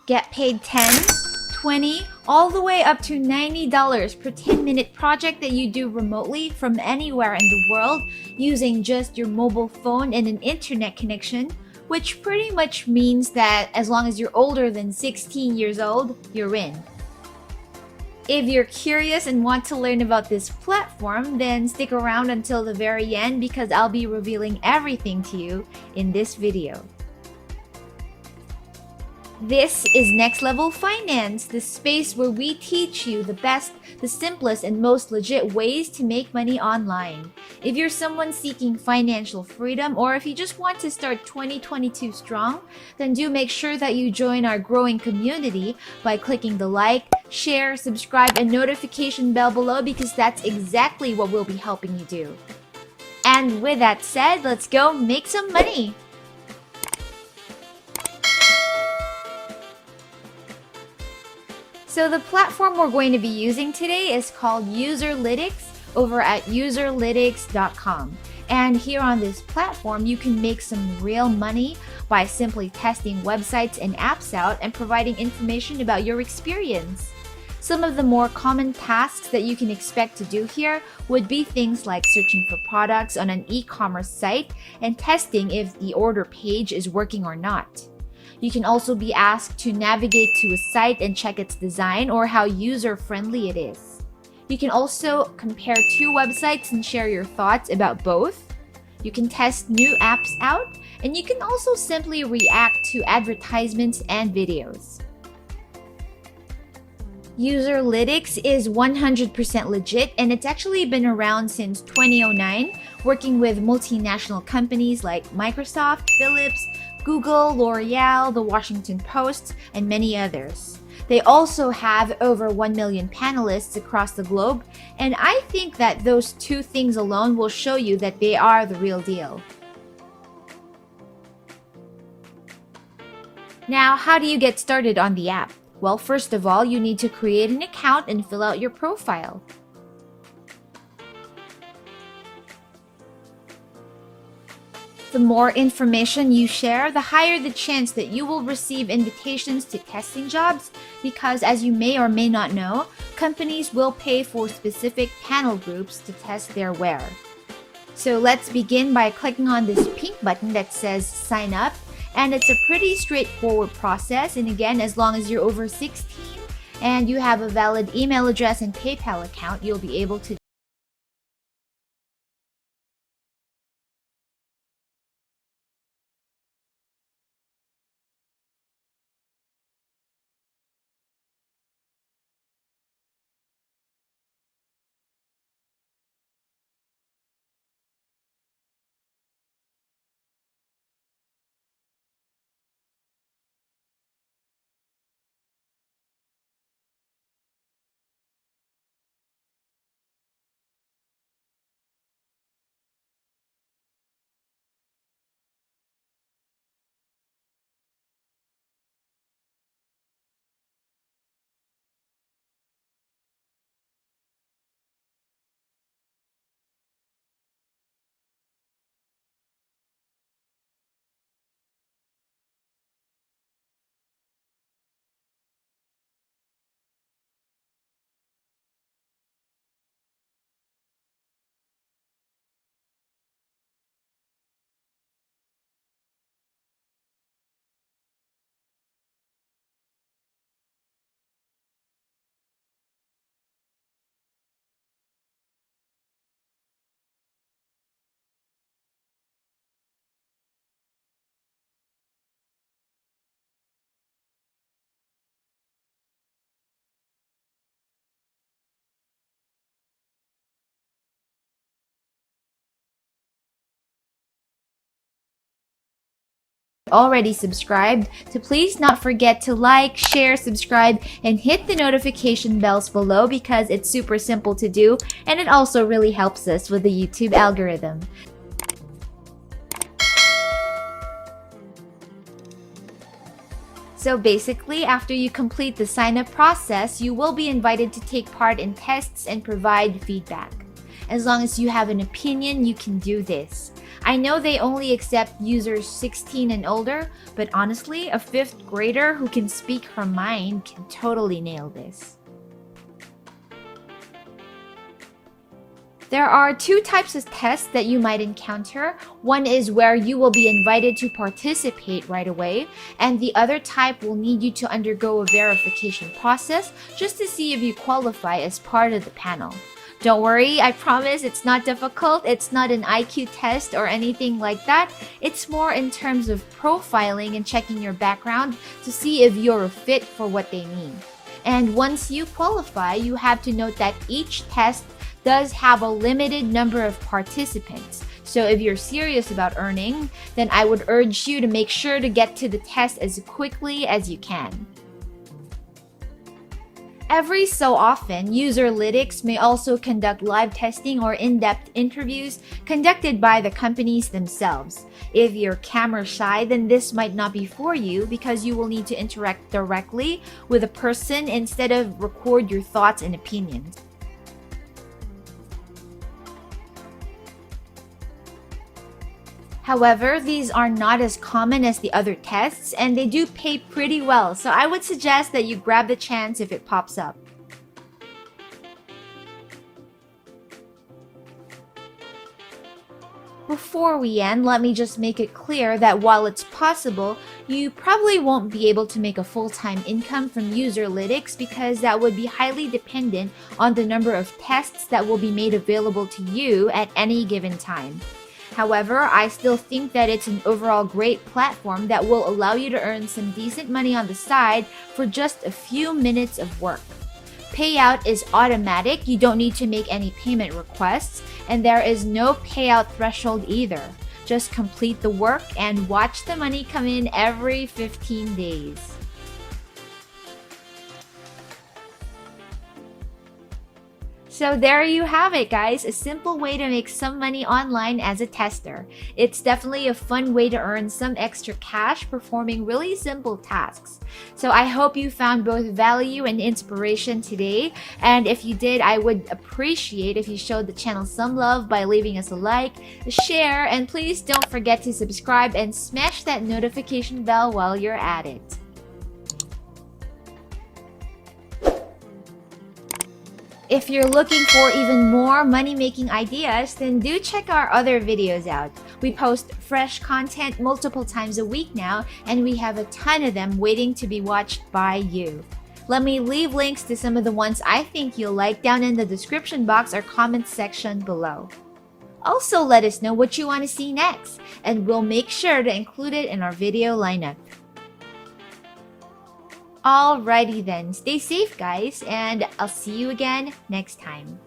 Get paid $10, $20, all the way up to $90 per 10-minute project that you do remotely from anywhere in the world using just your mobile phone and an internet connection, which pretty much means that as long as you're older than 16 years old, you're in. If you're curious and want to learn about this platform, then stick around until the very end because I'll be revealing everything to you in this video. This is Next Level Finance, the space where we teach you the best, the simplest, and most legit ways to make money online. If you're someone seeking financial freedom, or if you just want to start 2022 strong, then do make sure that you join our growing community by clicking the like, share, subscribe, and notification bell below because that's exactly what we'll be helping you do. And with that said, let's go make some money! So the platform we're going to be using today is called Userlytics over at userlytics.com. And here on this platform, you can make some real money by simply testing websites and apps out and providing information about your experience. Some of the more common tasks that you can expect to do here would be things like searching for products on an e-commerce site and testing if the order page is working or not. You can also be asked to navigate to a site and check its design or how user-friendly it is. You can also compare two websites and share your thoughts about both. You can test new apps out, and you can also simply react to advertisements and videos. Userlytics is 100% legit, and it's actually been around since 2009, working with multinational companies like Microsoft, Philips, Google, L'Oreal, The Washington Post, and many others. They also have over 1 million panelists across the globe, and I think that those two things alone will show you that they are the real deal. Now, how do you get started on the app? Well, first of all, you need to create an account and fill out your profile. The more information you share, the higher the chance that you will receive invitations to testing jobs because, as you may or may not know, companies will pay for specific panel groups to test their wear. So let's begin by clicking on this pink button that says sign up, and it's a pretty straightforward process, and again, as long as you're over 16 and you have a valid email address and PayPal account, you'll be able to already subscribed to please not forget to like, share, subscribe, and hit the notification bells below because it's super simple to do and it also really helps us with the YouTube algorithm. So basically, after you complete the sign-up process, you will be invited to take part in tests and provide feedback. As long as you have an opinion, you can do this. I know they only accept users 16 and older, but honestly, a 5th grader who can speak her mind can totally nail this. There are 2 types of tests that you might encounter. One is where you will be invited to participate right away, and the other type will need you to undergo a verification process just to see if you qualify as part of the panel. Don't worry, I promise it's not difficult. It's not an IQ test or anything like that. It's more in terms of profiling and checking your background to see if you're a fit for what they need. And once you qualify, you have to note that each test does have a limited number of participants. So if you're serious about earning, then I would urge you to make sure to get to the test as quickly as you can. Every so often, Userlytics may also conduct live testing or in-depth interviews conducted by the companies themselves. If you're camera shy, then this might not be for you because you will need to interact directly with a person instead of record your thoughts and opinions. However, these are not as common as the other tests, and they do pay pretty well, so I would suggest that you grab the chance if it pops up. Before we end, let me just make it clear that while it's possible, you probably won't be able to make a full-time income from Userlytics because that would be highly dependent on the number of tests that will be made available to you at any given time. However, I still think that it's an overall great platform that will allow you to earn some decent money on the side for just a few minutes of work. Payout is automatic, you don't need to make any payment requests, and there is no payout threshold either. Just complete the work and watch the money come in every 15 days. So there you have it, guys. A simple way to make some money online as a tester. It's definitely a fun way to earn some extra cash performing really simple tasks. So I hope you found both value and inspiration today. And if you did, I would appreciate if you showed the channel some love by leaving us a like, a share, and please don't forget to subscribe and smash that notification bell while you're at it. If you're looking for even more money-making ideas, then do check our other videos out. We post fresh content multiple times a week now, and we have a ton of them waiting to be watched by you. Let me leave links to some of the ones I think you'll like down in the description box or comments section below. Also, let us know what you want to see next, and we'll make sure to include it in our video lineup. Alrighty then, stay safe guys, and I'll see you again next time.